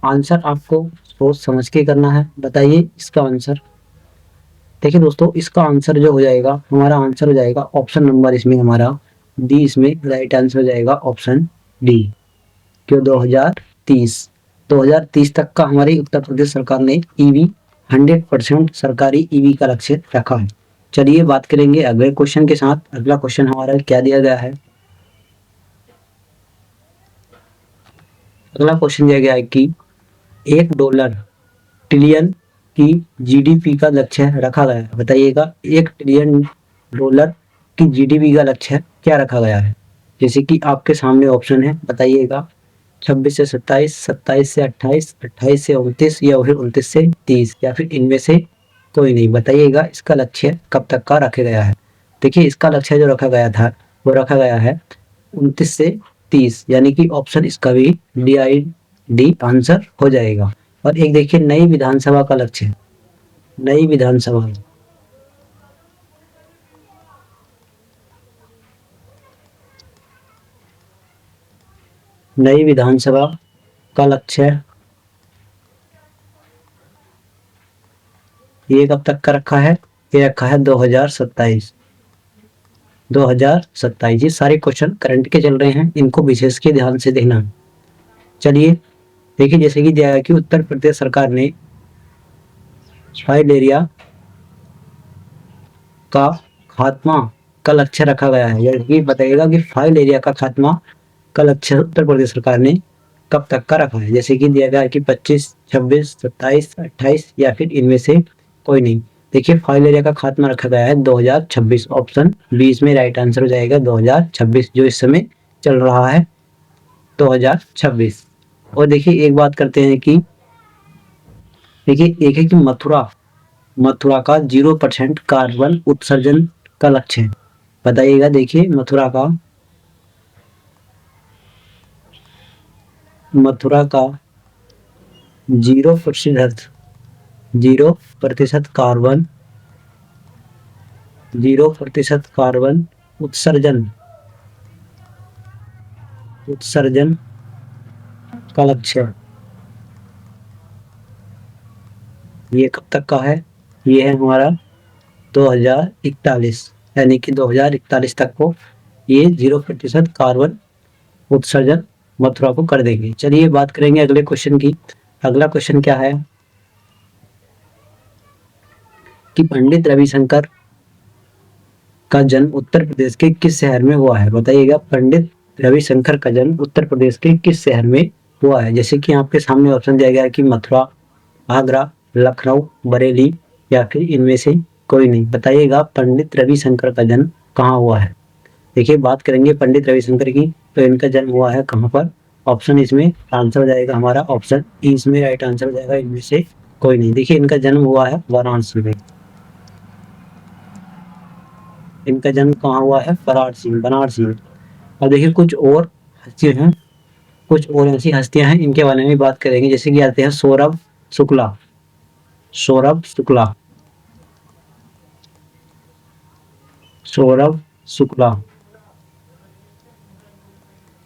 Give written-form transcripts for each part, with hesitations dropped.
Answer आपको सोच समझ के करना है। बताइए इसका आंसर। देखिए दोस्तों, इसका आंसर जो हो जाएगा, हमारा आंसर हो जाएगा ऑप्शन नंबर इसमें हमारा डी। इसमें राइट आंसर हो जाएगा ऑप्शन डी। क्यों 2030? 2030 तक का हमारी उत्तर प्रदेश सरकार ने ईवी 100% सरकारी ईवी का लक्ष्य रखा है। चलिए बात करेंगे अगले क्वेश्चन के साथ। अगला क्वेश्चन हमारा क्या दिया गया है? अगला क्वेश्चन दिया गया है कि $1 ट्रिलियन की जीडीपी का लक्ष्य रखा गया है। बताइएगा, $1 ट्रिलियन की जीडीपी का लक्ष्य क्या रखा गया है? जैसे कि आपके सामने ऑप्शन है, बताइएगा 26 से 27, 27 से 28, 28 से 29 या फिर 29 से 30 या फिर इनमें से कोई नहीं। बताइएगा इसका लक्ष्य कब तक का रखा गया है? देखिए इसका लक्ष्य जो रखा गया था वो रखा गया है 29 से 30, यानी कि ऑप्शन इसका भी डी आंसर हो जाएगा। और एक देखिए नई विधानसभा का लक्ष्य, नई विधानसभा, नई विधानसभा का लक्ष्य ये कब तक का रखा है? ये रखा है 2027। 2027। ये सारे क्वेश्चन करंट के चल रहे हैं, इनको विशेष के ध्यान से देखना। चलिए देखिए, जैसे कि दिया है कि उत्तर प्रदेश सरकार ने फाइलेरिया का खात्मा का लक्ष्य रखा गया है। यानी बताइएगा कि फाइलेरिया का खात्मा का लक्ष्य उत्तर प्रदेश सरकार ने कब तक का रखा है? जैसे कि दिया गया है कि 25, 26, 27, 28 या फिर इनमें से कोई नहीं। देखिए फाइलेरिया का खात्मा रखा गया है 2026। ऑप्शन बी इसमें राइट आंसर हो जाएगा 2026, जो इस समय चल रहा है 2026। और देखिए एक बात करते हैं कि देखिए एक है कि मथुरा का 0% कार्बन उत्सर्जन का लक्ष्य है। बताइएगा, देखिए मथुरा का 0% 0% कार्बन 0% कार्बन उत्सर्जन का लक्ष्य, ये कब तक का है? ये है हमारा 2041, यानी कि 2041 तक को ये 0% कार्बन उत्सर्जन मथुरा को कर देंगे। चलिए बात करेंगे अगले क्वेश्चन की। अगला क्वेश्चन क्या है कि पंडित रविशंकर का जन्म उत्तर प्रदेश के किस शहर में हुआ है? बताइएगा, पंडित रविशंकर का जन्म उत्तर प्रदेश के किस शहर में हुआ है? जैसे कि आपके सामने ऑप्शन दिया गया है कि मथुरा, आगरा, लखनऊ, बरेली या फिर इनमें से कोई नहीं। बताइएगा पंडित रविशंकर का जन्म कहाँ हुआ है? देखिए बात करेंगे पंडित रविशंकर की, तो इनका जन्म हुआ है कहाँ पर? ऑप्शन इसमें आंसर हो जाएगा हमारा ऑप्शन ई, इसमें राइट आंसर हो जाएगा इनमें से कोई नहीं। देखिए इनका जन्म हुआ है वाराणसी में। इनका जन्म कहाँ हुआ है? बनारसी में। और देखिए कुछ और हस्तियां हैं, कुछ और ऐसी हस्तियां हैं, इनके बारे में बात करेंगे। जैसे कि आते हैं सौरभ शुक्ला। सौरभ शुक्ला, सौरभ शुक्ला,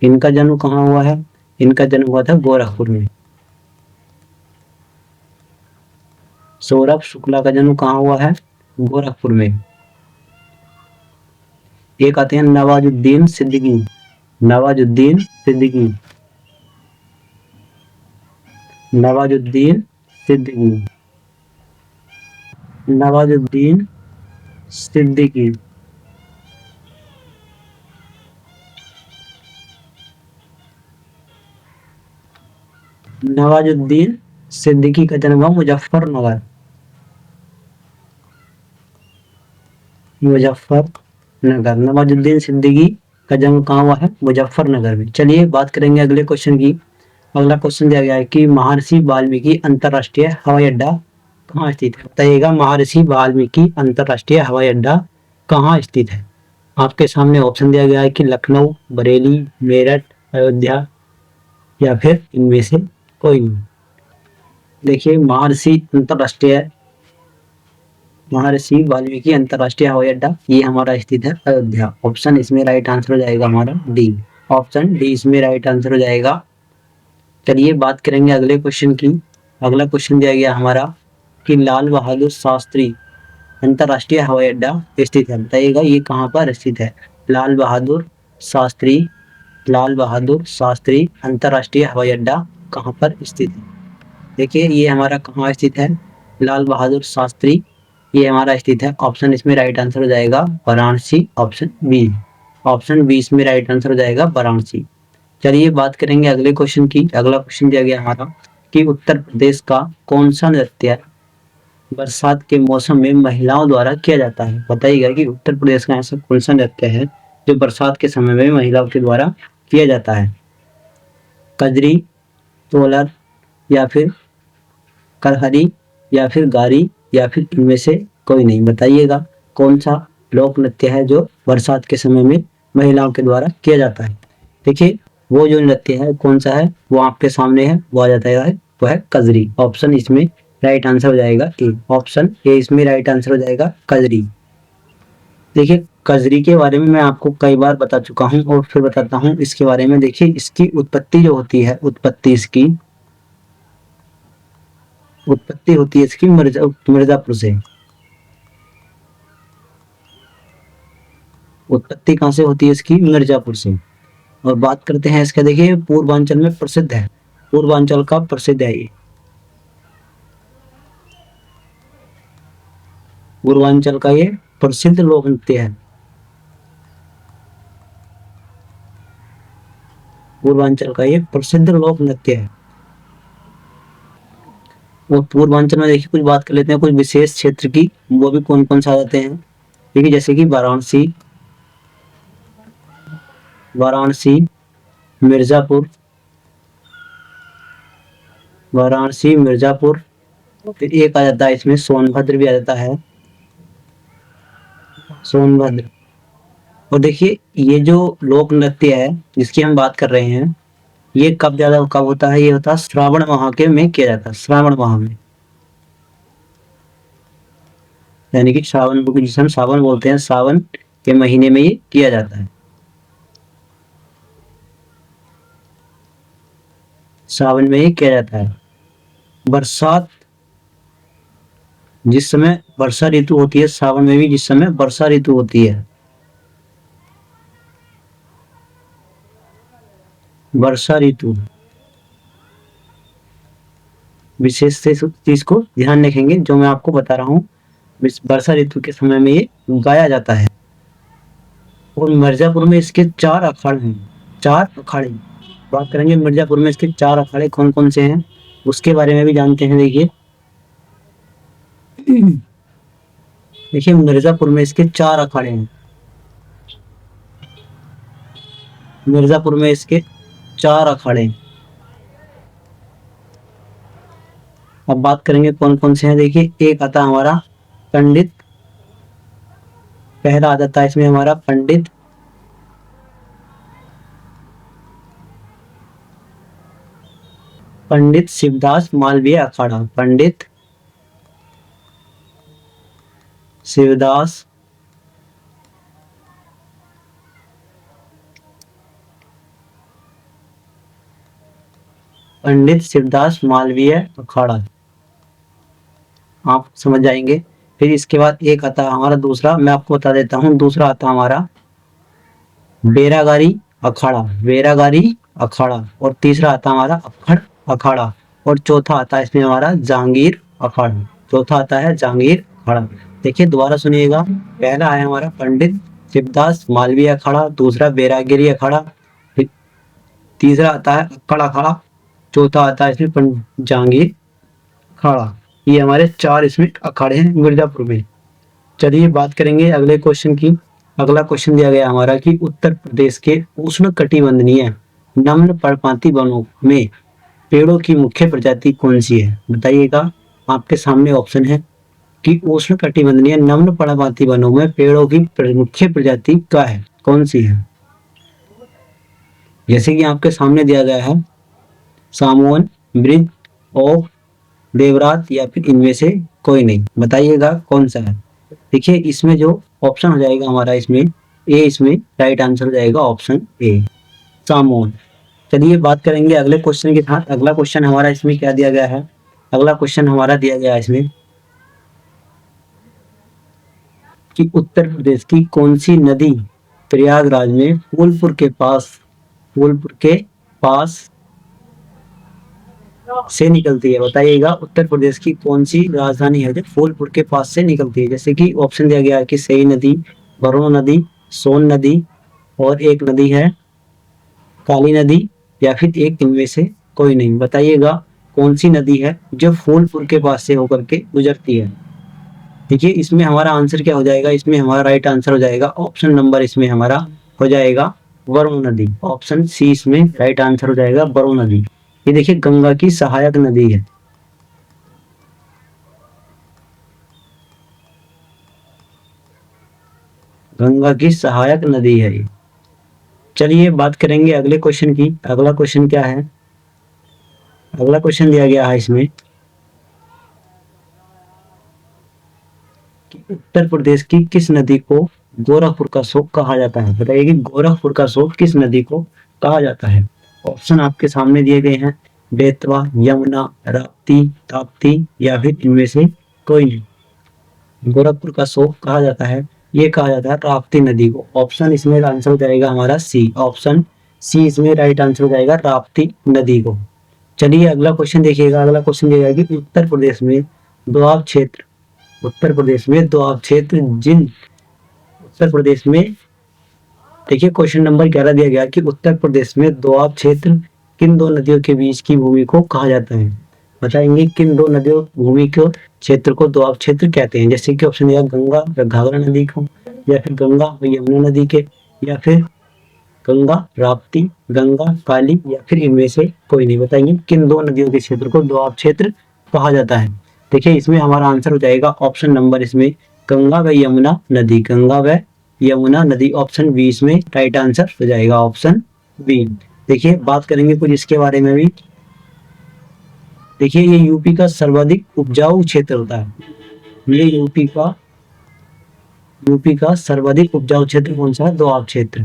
इनका जन्म कहाँ हुआ है? इनका जन्म हुआ था गोरखपुर में। सौरभ शुक्ला का जन्म कहाँ हुआ है? गोरखपुर में। एक आते हैं नवाजुद्दीन सिद्दीकी। नवाजुद्दीन सिद्दीकी, नवाजुद्दीन सिद्दीकी, नवाजुद्दीन सिद्दीकी, नवाजुद्दीन सिद्दीकी का जन्म हुआ मुजफ्फरनगर। मुजफ्फरनगर, नवाजुद्दीन सिद्दीकी का जन्म कहाँ हुआ है? मुजफ्फरनगर में। चलिए बात करेंगे अगले क्वेश्चन की। अगला क्वेश्चन दिया गया है कि महर्षि वाल्मीकि अंतरराष्ट्रीय हवाई अड्डा कहाँ स्थित है? बताइएगा महर्षि वाल्मीकि अंतरराष्ट्रीय हवाई अड्डा कहाँ स्थित है? आपके सामने ऑप्शन दिया गया है कि लखनऊ, बरेली, मेरठ, अयोध्या या फिर इनमें से कोई नहीं। देखिए महर्षि वाल्मीकि अंतरराष्ट्रीय हवाई अड्डा ये हमारा स्थित है अयोध्या। ऑप्शन इसमें राइट आंसर हो जाएगा हमारा डी। ऑप्शन डी इसमें राइट आंसर हो जाएगा चलिए बात करेंगे अगले क्वेश्चन की। अगला क्वेश्चन दिया गया हमारा कि लाल बहादुर शास्त्री अंतर्राष्ट्रीय हवाई अड्डा स्थित है। बताइएगा ये कहाँ पर स्थित है। लाल बहादुर शास्त्री अंतर्राष्ट्रीय हवाई अड्डा कहाँ पर स्थित है। देखिए ये हमारा कहाँ स्थित है, लाल बहादुर शास्त्री, ये हमारा स्थित है। ऑप्शन इसमें राइट आंसर हो जाएगा वाराणसी, ऑप्शन बी इसमें राइट आंसर हो जाएगा वाराणसी। चलिए बात करेंगे अगले क्वेश्चन की। अगला क्वेश्चन दिया गया हमारा कि उत्तर प्रदेश का कौन सा नृत्य बरसात के मौसम में महिलाओं द्वारा किया जाता है। बताइएगा कि उत्तर प्रदेश का ऐसा कौन सा नृत्य है जो बरसात के समय में महिलाओं के द्वारा किया जाता है। कजरी, तोलर, या फिर करहरी, या फिर गारी, या फिर इनमें से कोई नहीं। बताइएगा कौन सा लोक नृत्य है जो बरसात के समय में महिलाओं के द्वारा किया जाता है। देखिए वो जो नृत्य है कौन सा है वो आपके सामने है, वो आ जाता है वो है कजरी। ऑप्शन इसमें राइट आंसर हो जाएगा ए, ऑप्शन ए इसमें राइट आंसर हो जाएगा कजरी। देखिए कजरी के बारे में मैं आपको कई बार बता चुका हूँ और फिर बताता हूँ इसके बारे में। देखिए इसकी उत्पत्ति जो होती है, उत्पत्ति होती है इसकी मिर्जापुर से। उत्पत्ति कहाँ से होती है इसकी, मिर्जापुर से। और बात करते हैं इसका, देखिए पूर्वांचल में प्रसिद्ध है, पूर्वांचल का प्रसिद्ध है ये, पूर्वांचल का ये प्रसिद्ध लोक नृत्य है, पूर्वांचल का ये प्रसिद्ध लोक नृत्य है। और पूर्वांचल में देखिए कुछ बात कर लेते हैं कुछ विशेष क्षेत्र की, वो भी कौन कौन से आ जाते हैं। देखिए जैसे कि वाराणसी, मिर्जापुर, फिर एक आ जाता है इसमें सोनभद्र भी आ जाता है, सोनभद्र। और देखिए ये जो लोक नृत्य है जिसकी हम बात कर रहे हैं ये कब होता है, ये होता है श्रावण माह के में किया जाता है, श्रावण माह में, यानी कि श्रावण को जिसे हम सावन बोलते हैं, सावन के महीने में ये किया जाता है, सावन में ये किया जाता है। बरसात जिस समय वर्षा ऋतु होती है, सावन में भी जिस समय वर्षा ऋतु होती है, वर्षा ऋतु विशेष से चीज को ध्यान रखेंगे जो मैं आपको बता रहा हूँ। वर्षा ऋतु के समय में ये गाया जाता है। और मिर्जापुर में इसके 4 अखाड़े हैं, 4 अखाड़े। बात करेंगे मिर्जापुर में इसके 4 अखाड़े कौन कौन से हैं उसके बारे में भी जानते हैं। देखिए मिर्जापुर में इसके 4 अखाड़े हैं, मिर्जापुर में इसके 4 अखाड़े। अब बात करेंगे कौन कौन से हैं। देखिए एक आता हमारा पंडित, पहला आ जाता है इसमें हमारा पंडित शिवदास मालवीय अखाड़ा, पंडित शिवदास मालवीय अखाड़ा, आप समझ जाएंगे। फिर इसके बाद एक आता है हमारा दूसरा, मैं आपको बता देता हूँ, दूसरा आता हमारा बेरागारी अखाड़ा, और तीसरा आता हमारा अखड़ अखाड़ा, और चौथा आता है इसमें हमारा जहांगीर अखाड़ा, चौथा आता है जहांगीर अखाड़ा। देखिए दोबारा सुनिएगा, पहला है हमारा पंडित शिवदास मालवीय अखाड़ा, दूसरा बेरागिरी अखाड़ा, फिर तीसरा आता है अक्कड़ अखाड़ा, चौथा आता है इसमें जहांगीर अखाड़ा। ये हमारे 4 इसमें अखाड़े हैं मिर्जापुर में। चलिए बात करेंगे अगले क्वेश्चन की। अगला क्वेश्चन दिया गया हमारा कि उत्तर प्रदेश के उष्ण कटिबंधीय नम्न पर्णपाती वनों में पेड़ों की मुख्य प्रजाति कौन सी है। बताइएगा, आपके सामने ऑप्शन है कि उष्ण कटिबंधीय नम्न पर्णपाती वनों में पेड़ों की मुख्य प्रजाति क्या है, कौन सी है। जैसे कि आपके सामने दिया गया है सामोन, मृग, ओक, देवरात, या फिर इनमें से कोई नहीं। बताइएगा कौन सा है। देखिए इसमें जो ऑप्शन हो जाएगा हमारा इसमें ए, इसमें राइट आंसर हो जाएगा ऑप्शन ए, सामोन। चलिए बात करेंगे अगले क्वेश्चन के साथ। अगला क्वेश्चन हमारा इसमें क्या दिया गया है? अगला क्वेश्चन हमारा दिया गया है इसमें कि उत्तर प्रदेश की कौन सी नदी प्रयागराज में फूलपुर के पास से निकलती है? बताइएगा उत्तर प्रदेश की कौन सी राजधानी है जो फूलपुर के पास से निकलती है? जैसे कि ऑप्शन दिया गया है कि सई नदी, वरुण नदी, सोन नदी और एक नदी है काली नदी, या फिर एक इनमें से कोई नहीं। बताइएगा कौन सी नदी है जो फूलपुर के पास से होकर के गुजरती है? देखिए इसमें हमारा आंसर क्या हो जाएगा? इसमें हमारा राइट आंसर हो जाएगा ऑप्शन नंबर, इसमें हमारा हो जाएगा वरुण नदी। ऑप्शन सी इसमें राइट आंसर हो जाएगा वरुण नदी। ये देखिए गंगा की सहायक नदी है। गंगा की सहायक नदी है ये। चलिए बात करेंगे अगले क्वेश्चन की। अगला क्वेश्चन क्या है? अगला क्वेश्चन दिया गया है इसमें कि उत्तर प्रदेश की किस नदी को गोरखपुर का शोक कहा जाता है? बताइए कि गोरखपुर का शोक किस नदी को कहा जाता है? ऑप्शन आपके सामने दिए गए हैं, बेतवा, यमुना, राप्ती, ताप्ती या फिर इनमें से कोई नहीं। गोरखपुर का शोक कहा जाता है, ये कहा जाता है राप्ती नदी को। ऑप्शन इसमें आंसर हो जाएगा हमारा सी। ऑप्शन सी इसमें राइट आंसर हो जाएगा राप्ती नदी को। चलिए अगला क्वेश्चन देखिएगा। अगला क्वेश्चन दिया गया कि उत्तर प्रदेश में दोआब क्षेत्र जिन उत्तर प्रदेश में, देखिए क्वेश्चन नंबर 11 दिया गया कि उत्तर प्रदेश में दोआब क्षेत्र किन दो नदियों के बीच की भूमि को कहा जाता है? बताएंगे किन दो नदियों भूमि को क्षेत्र को दोआब क्षेत्र कहते हैं? जैसे कि ऑप्शन दिया गंगा या घाघरा नदी को, या फिर गंगा व यमुना नदी के, या फिर गंगा राप्ती, गंगा काली, या फिर इनमें से कोई नहीं। बताएंगे किन दो नदियों के क्षेत्र को दोआब क्षेत्र कहा जाता है? देखिए इसमें हमारा आंसर हो जाएगा ऑप्शन नंबर इसमें गंगा व यमुना नदी। गंगा व यमुना नदी, ऑप्शन बी इसमें राइट आंसर हो जाएगा, ऑप्शन बी। देखिए बात करेंगे कुछ इसके बारे में भी। देखिए ये यूपी का सर्वाधिक उपजाऊ क्षेत्र होता है। ये यूपी का सर्वाधिक उपजाऊ क्षेत्र कौन सा है? दोआब क्षेत्र।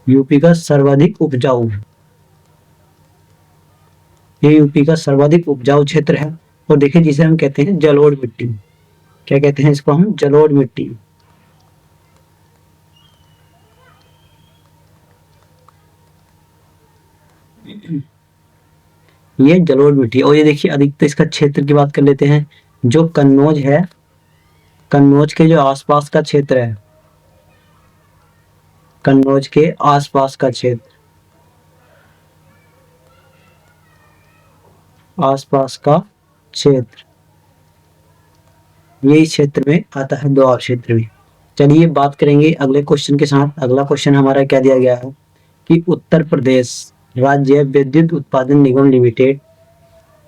यूपी का सर्वाधिक उपजाऊ, ये यूपी का सर्वाधिक उपजाऊ क्षेत्र है। और देखिए जिसे हम कहते हैं जलोढ़ मिट्टी। क्या कहते हैं इसको हम? जलोढ़ मिट्टी। ये जलोढ़ मिट्टी। और ये देखिए अधिकतर इसका क्षेत्र की बात कर लेते हैं। जो कन्नौज है, कन्नौज के जो आसपास का क्षेत्र है, कन्नौज के आसपास का क्षेत्र, आसपास का क्षेत्र, यही क्षेत्र में आता है दोआब क्षेत्र में। चलिए बात करेंगे अगले क्वेश्चन के साथ। अगला क्वेश्चन हमारा क्या दिया गया है कि उत्तर प्रदेश राज्य विद्युत उत्पादन निगम लिमिटेड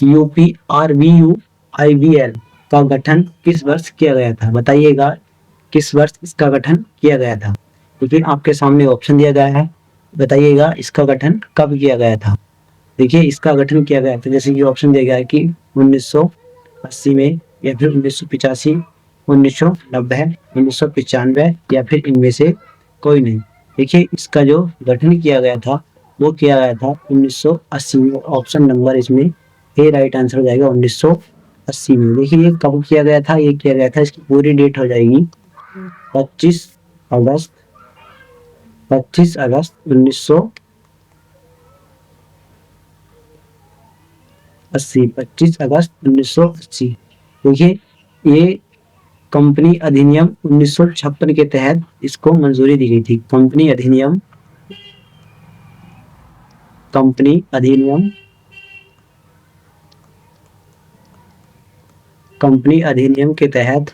UPRVUIVL का गठन किस वर्ष किया गया था? बताइएगा किस वर्ष इसका गठन किया गया था? क्योंकि आपके सामने ऑप्शन दिया गया है, बताइएगा इसका गठन कब किया गया था? देखिए इसका गठन किया गया था, जैसे कि ऑप्शन दिया गया है कि 1980 में, या फिर 1985, 1990, 1995, या फिर इनमें से कोई नहीं। देखिए इसका जो गठन किया गया था वो किया गया था 1980 में। ऑप्शन नंबर इसमें ए राइट आंसर हो जाएगा 1980 में। देखिए ये कब किया गया था? ये किया गया था, इसकी पूरी डेट हो जाएगी 25 अगस्त 25 अगस्त 1980। देखिए ये कंपनी अधिनियम 1956 के तहत इसको मंजूरी दी गई थी। कंपनी अधिनियम के तहत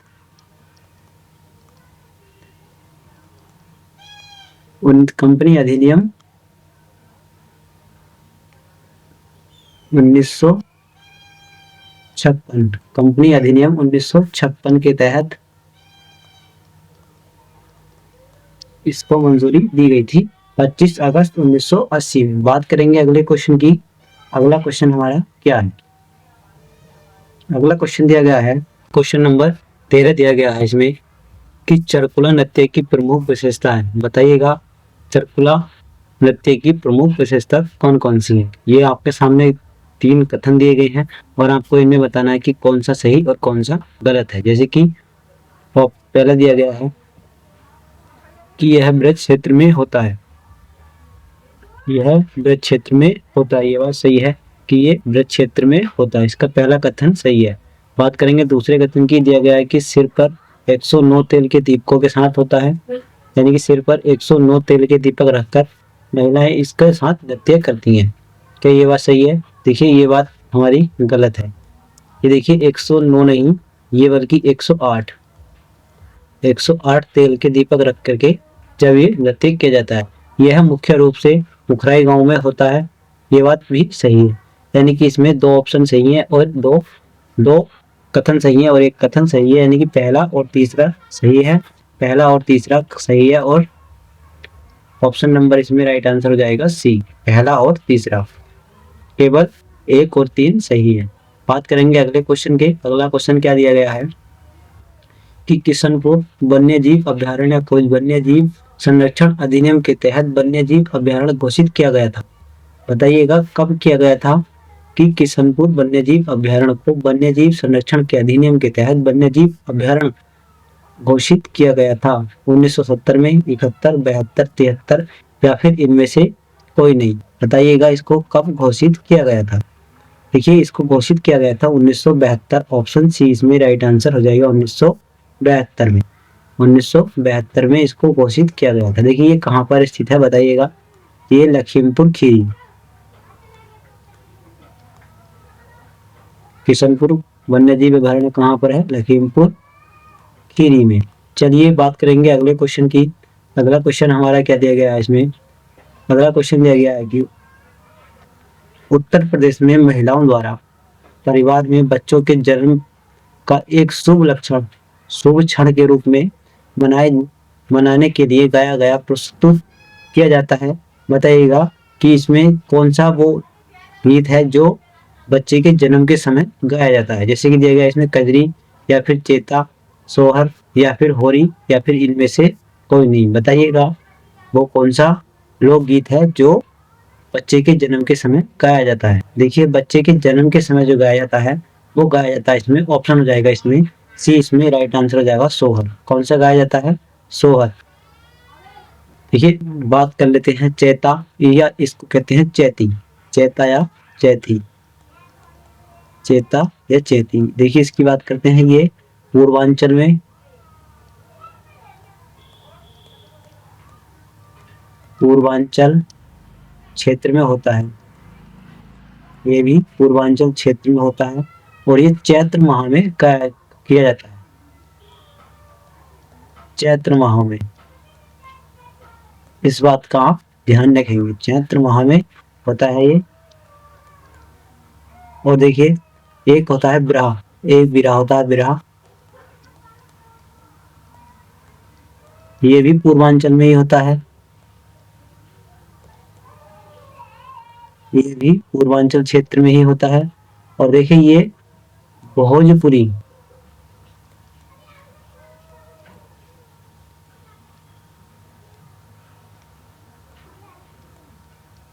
कंपनी अधिनियम 1956 के तहत इसको मंजूरी दी गई थी 25 अगस्त 1980 में। बात करेंगे अगले क्वेश्चन की। अगला क्वेश्चन हमारा क्या है? अगला क्वेश्चन दिया गया है, क्वेश्चन नंबर 13 दिया गया है इसमें कि चरकुला नृत्य की प्रमुख विशेषता है, बताइएगा चरकुला नृत्य की प्रमुख विशेषता कौन कौन सी है। ये आपके सामने 3 कथन दिए गए हैं और आपको इनमें बताना है कि कौन सा सही और कौन सा गलत है। जैसे कि पहला दिया गया है कि यह ब्रज क्षेत्र में होता है, यह ब्रज क्षेत्र में होता है, ये बात सही है कि ये ब्रज क्षेत्र में होता है, इसका पहला कथन सही है। बात करेंगे दूसरे कथन की, दिया गया है कि सिर पर 109 तेल के दीपकों के साथ होता है, यानी कि सिर पर 109 तेल के दीपक रखकर महिलाएं इसके साथ नृत्य करती हैं। क्या ये बात सही है? देखिए ये बात हमारी गलत है। ये देखिए 109 नहीं, ये बल्कि 108 तेल के दीपक रख करके जब ये नृत्य किया जाता है, यह मुख्य रूप से मुखराई गांव में होता है, ये बात भी सही है। यानी कि इसमें 2 ऑप्शन सही है और दो कथन सही है और एक कथन सही है, यानी कि पहला और तीसरा सही है, पहला और तीसरा सही है और ऑप्शन नंबर इसमें राइट आंसर हो जाएगा सी, पहला और तीसरा। केवल 1 और 3 सही है। बात करेंगे अगले क्वेश्चन के। अगला क्वेश्चन क्या दिया गया है कि किशनपुर वन्यजीव अभ्यारण्य को वन्यजीव संरक्षण अधिनियम के तहत वन्यजीव अभ्यारण्य घोषित किया गया था, बताइएगा कब किया गया था। कि किशनपुर वन्यजीव अभ्यारण्य को वन्यजीव संरक्षण के अधिनियम के तहत वन्यजीव अभ्यारण्य घोषित किया गया था 1970 में, 71, 72, 73 या फिर इनमें से कोई नहीं, बताइएगा इसको कब घोषित किया गया था। देखिए इसको घोषित किया गया था 1972, ऑप्शन सी इसमें राइट आंसर हो जाएगा 1972 में। 1972 में इसको घोषित किया गया था। देखिए ये कहाँ पर स्थित है बताइएगा, ये लखीमपुर खीरी, किशनपुर वन्यजीव अभयारण्य कहाँ पर है, लखीमपुर खीरी में। चलिए बात करेंगे अगले क्वेश्चन की। अगला क्वेश्चन हमारा क्या दिया गया है इसमें, अगला क्वेश्चन दिया गया है कि उत्तर प्रदेश में महिलाओं द्वारा परिवार में बच्चों के जन्म का एक शुभ क्षण के रूप में मनाने के लिए गाया गया प्रस्तुत किया जाता है, बताइएगा कि इसमें कौन सा वो गीत है जो बच्चे के जन्म के समय गाया जाता है। जैसे कि दिया गया इसमें कजरी या फिर चेता, सोहर या फिर होरी या फिर इनमें से कोई नहीं, बताइएगा वो कौन सा लोकगीत है जो बच्चे के जन्म के समय गाया जाता है। देखिए बच्चे के जन्म के समय जो गाया जाता है वो गाया जाता है, इसमें ऑप्शन हो जाएगा इसमें सी, इसमें राइट आंसर हो जाएगा सोहर। कौन सा गाया जाता है, सोहर। देखिए बात कर लेते हैं चैता, या इसको कहते हैं चैती, चैता या चैती, चेता या चैती। देखिए इसकी बात करते हैं, ये पूर्वांचल में पूर्वांचल क्षेत्र में होता है, ये भी पूर्वांचल क्षेत्र में होता है और ये चैत्र माह में किया जाता है, चैत्र माह में। इस बात का आप ध्यान रखेंगे, चैत्र माह में होता है ये। और देखिए एक होता है बिरहा, एक बिरहा होता है बिरहा, ये भी पूर्वांचल में ही होता है, ये भी पूर्वांचल क्षेत्र में ही होता है। और देखिए ये भोजपुरी,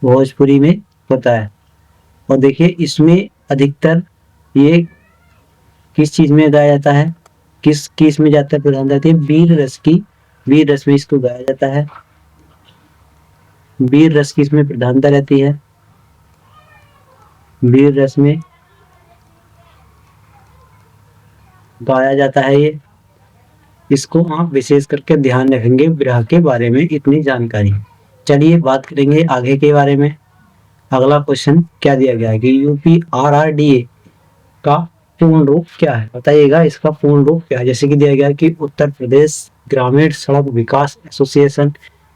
भोजपुरी में होता है। और देखिए इसमें अधिकतर ये किस चीज में गाया जाता है, किस में जाता है, प्रधान जाती है वीर रस की, वीर रस में इसको गाया जाता है, वीर रस की इसमें प्रधानता रहती है, वीर रस में गाया जाता है ये। इसको आप विशेष करके ध्यान रखेंगे विरह के बारे में इतनी जानकारी। चलिए बात करेंगे आगे के बारे में। अगला क्वेश्चन क्या दिया गया है कि UPRRDA का पूर्ण रूप क्या है, बताइएगा इसका पूर्ण रूप क्या है। जैसे कि दिया गया कि उत्तर प्रदेश ग्रामीण सड़क विकास एसोसिएशन,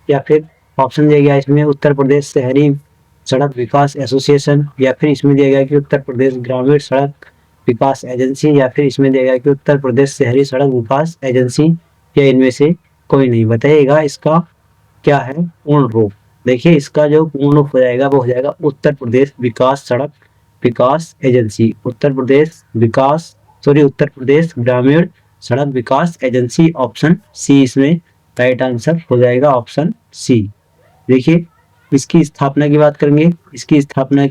या फिर ऑप्शन दिया गया इसमें उत्तर प्रदेश शहरी सड़क विकास एसोसिएशन, या फिर इसमें दिया गया कि उत्तर प्रदेश ग्रामीण सड़क विकास एजेंसी, या फिर इसमें दिया गया कि उत्तर प्रदेश शहरी सड़क विकास एजेंसी, या इनमें से कोई नहीं, बताइएगा इसका क्या है पूर्ण रूप। देखिए इसका जो पूर्ण रूप हो जाएगा वो हो जाएगा उत्तर प्रदेश विकास सड़क विकास एजेंसी, उत्तर प्रदेश ग्रामीण सड़क विकास एजेंसी, ऑप्शन सी इसमें राइट आंसर हो जाएगा, ऑप्शन सी। देखिए इसकी स्थापना की बात करेंगे, इसकी स्थापना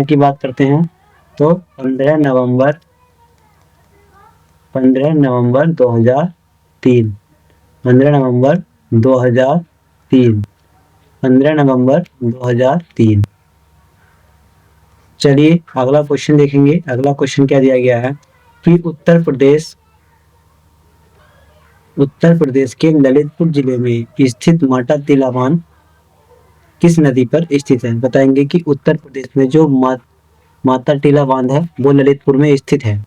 की बात करते हैं तो 15 नवंबर 2003, 15 नवंबर 2003, 15 नवंबर 2003। चलिए अगला क्वेश्चन देखेंगे। अगला क्वेश्चन क्या दिया गया है कि उत्तर प्रदेश के ललितपुर जिले में स्थित माता टीला बांध किस नदी पर स्थित है। बताएंगे कि उत्तर प्रदेश में जो माता टीला बांध है वो ललितपुर में स्थित है।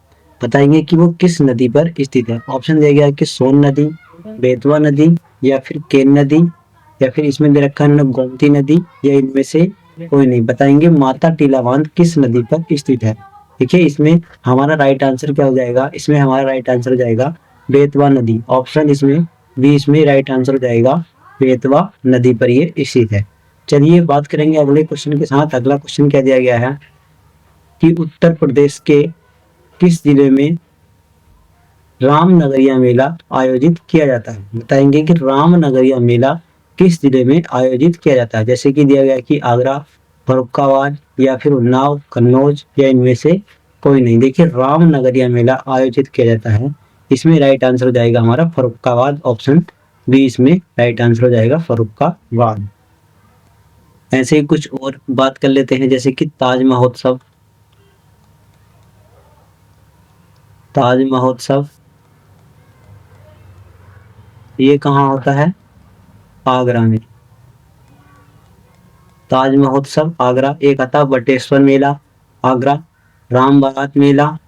बताएंगे कि वो किस नदी पर स्थित है। ऑप्शन दिया गया है कि सोन नदी, बेतवा नदी या फिर केन नदी या फिर इसमें दे रखा है गोमती नदी या इनमें से कोई नहीं। बताएंगे माता टीला बांध किस नदी पर स्थित है। देखिए इसमें हमारा राइट आंसर क्या हो जाएगा, इसमें हमारा राइट आंसर हो जाएगा बेतवा नदी। ऑप्शन इसमें बी इसमें राइट आंसर हो जाएगा, बेतवा नदी पर ये स्थित है। चलिए बात करेंगे अगले क्वेश्चन के साथ। अगला क्वेश्चन क्या दिया गया है कि उत्तर प्रदेश के किस जिले में रामनगरिया मेला आयोजित किया जाता है। बताएंगे कि रामनगरिया मेला किस जिले में आयोजित किया जाता है। जैसे कि दिया गया कि आगरा, फर्रुखाबाद या फिर उन्नाव, कन्नौज या इनमें से कोई नहीं। देखिए रामनगरिया मेला आयोजित किया जाता है, इसमें राइट आंसर हो जाएगा हमारा फर्रुखाबाद, ऑप्शन बी इसमें राइट आंसर हो जाएगा फर्रुखाबाद। ऐसे ही कुछ और बात कर लेते हैं, जैसे कि ताज महोत्सव। ताज महोत्सव ये कहाँ होता है, आगरा में। ताज महोत्सव आगरा। एक आता बटेश्वर मेला आगरा। राम बारात मेला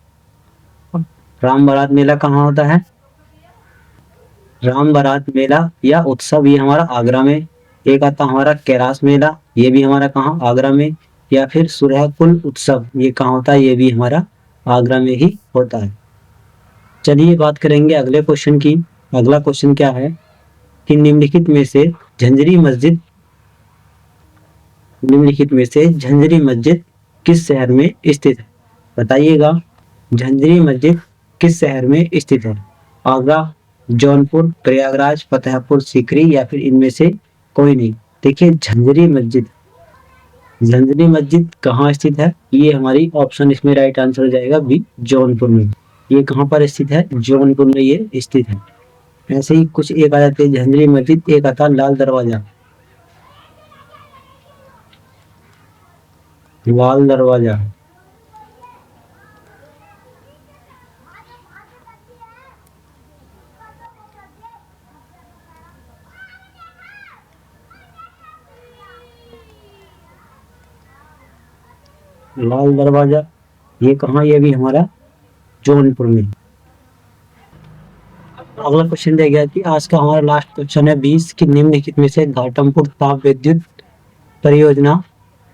कहाँ होता है, राम बारात मेला या उत्सव ये हमारा आगरा में। एक आता हमारा कैलाश मेला, ये भी हमारा कहाँ, आगरा में। या फिर सुरहकुल उत्सव ये कहाँ होता है, ये भी हमारा आगरा में ही होता है। चलिए बात करेंगे अगले क्वेश्चन की। अगला क्वेश्चन क्या है कि निम्नलिखित में से झंझरी मस्जिद किस शहर में स्थित है। बताइएगा झंझरी मस्जिद किस शहर में स्थित है। आगरा, जौनपुर, प्रयागराज, फतेहपुर सीकरी या फिर इनमें से कोई नहीं। देखिए झंझरी मस्जिद कहाँ स्थित है, ये हमारी ऑप्शन इसमें राइट आंसर हो जाएगा बी, जौनपुर में। ये कहाँ पर स्थित है, जौनपुर में ये स्थित है। ऐसे ही कुछ एक आ जाते हैं झंझरी मस्जिद, एक आता लाल दरवाजा। लाल दरवाजा ये कहाँ, ये भी हमारा जौनपुर में। अगला क्वेश्चन दिया गया कि आज का हमारा लास्ट क्वेश्चन है 20 कि निम्नलिखित में से घाटमपुर ताप विद्युत परियोजना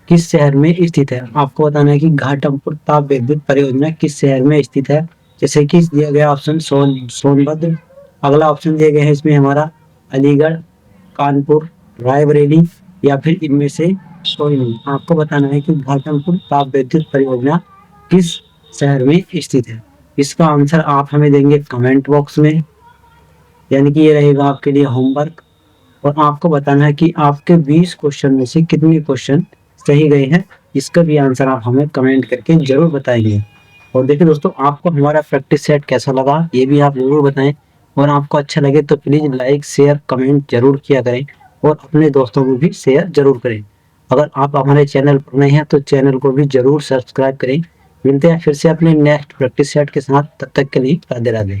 किस शहर में स्थित है। आपको बताना है कि घाटमपुर ताप विद्युत परियोजना किस शहर में स्थित है। जैसे कि दिया गया ऑप्शन सोनभद्र। अगला ऑप्शन दिया गया है इसमें हमारा अलीगढ़, कानपुर, रायबरेली या फिर इनमें से कोई नहीं। आपको बताना है कि घाटमपुर ताप विद्युत परियोजना किस शहर में स्थित है। इसका आंसर आप हमें देंगे कमेंट बॉक्स में, यानी कि ये रहेगा आपके लिए होमवर्क। और आपको बताना है कि आपके 20 क्वेश्चन में से कितने क्वेश्चन सही गए हैं, इसका भी आंसर आप हमें कमेंट करके जरूर बताएंगे। और देखिए दोस्तों आपको हमारा प्रैक्टिस सेट कैसा लगा ये भी आप जरूर बताएं। और आपको अच्छा लगे तो प्लीज लाइक, शेयर, कमेंट जरूर किया करें और अपने दोस्तों को भी शेयर जरूर करें। अगर आप हमारे चैनल पर नए हैं तो चैनल को भी जरूर सब्सक्राइब करें। मिलते हैं फिर से अपने नेक्स्ट प्रैक्टिस सेट के साथ, तब तक के लिए राधे राधे।